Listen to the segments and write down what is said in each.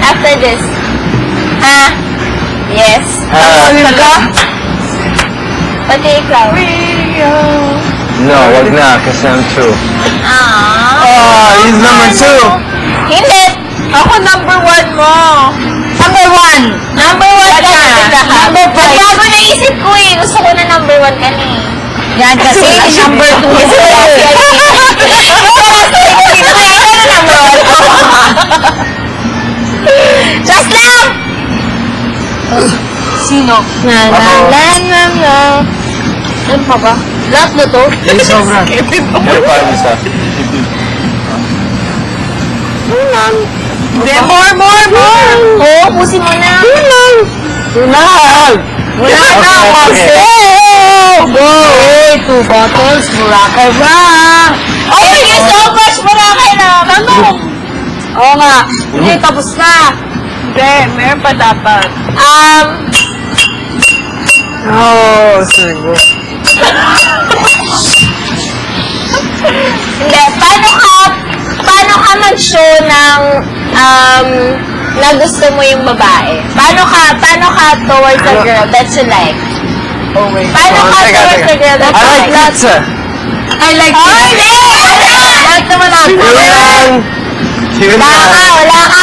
After this. Yes. Pati ikaw. No, wag na, kasi I'm 2. He's number 2. Hindi. Ako number 1 mo. Number 1. Number 1 ka. Number 5. Bago naisip ko eh. Gusto ko na number 1 ka na eh. Yan kasi number 2. Just lang! Sino? Ano pa ba? Lahat na to? Ay, sobra. Pero parang isa. Hindi, more! Oo, pusin mo na. Tunal! Wala na, kasi! Go! 2 bottles, mura ka ba? Oh, thank you so much, mura ka na. Tanong! Oo nga. Hindi, tapos na. Hindi, meron pa dapat. Sige. Hindi, paano ka mag-show ng, na gusto mo yung babae? Paano ka towards a girl that you like? Paano ka towards a girl that you I like like? pizza. I like pizza. Like naman ako. Yun Wala ka.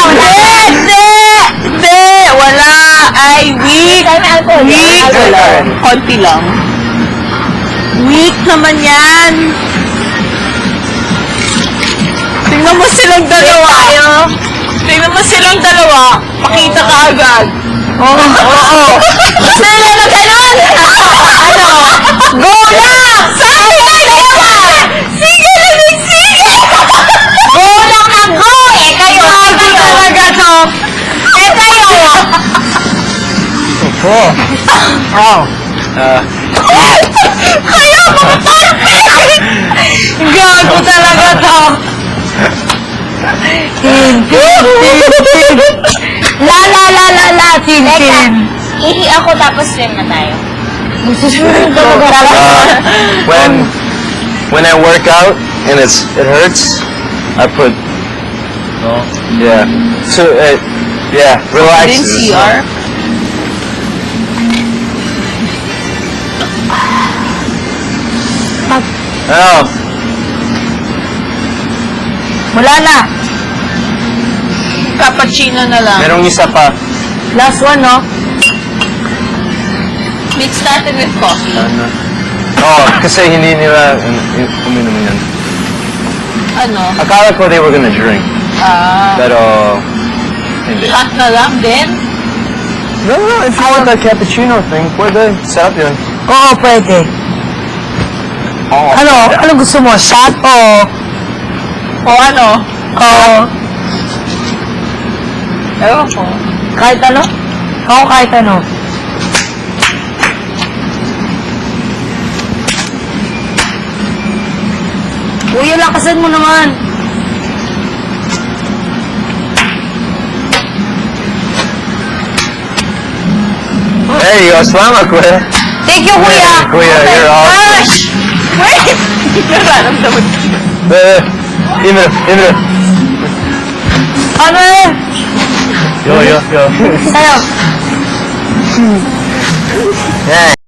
Hindi! Wala! Ay, weak! Weak! Konti lang. Weak naman yan! Tingnan mo silang dalawa! Tingnan mo silang dalawa! Pakita ka agad! Oo! Gusto nila na ganun? Ano? Go lang! Sige lang! Sige! Go lang na go! Eh, kayo! Talaga to! Eh, kayo! Cool. Oh. Kayo! Gago talaga to! Tin. Ihi ako tapos swim na tayo. When I work out and it hurts, I put relax. Din CR? Oh, Wala na. Cappuccino na lang. merong isa pa. Last one, no? It started with coffee. Kasi hindi nila uminom yan. Ano? Akala ko they were gonna drink. Pero, hindi. Hot na lang din? No, if you want that cappuccino thing, pwede. Sarap yun. Oo, pwede. Oh. Ano gusto mo? Shot o? O ano? Oo. Ewan ko. Kahit ano? Oo, kahit ano. Uy, lakasan mo naman. There you go. Salamat, kuya. Thank you, kuya. Kuya, you're awesome. Gosh! Wait! Nararamdaman ko. Imre. Ano eh? Yo. Sa'yo. Yeah.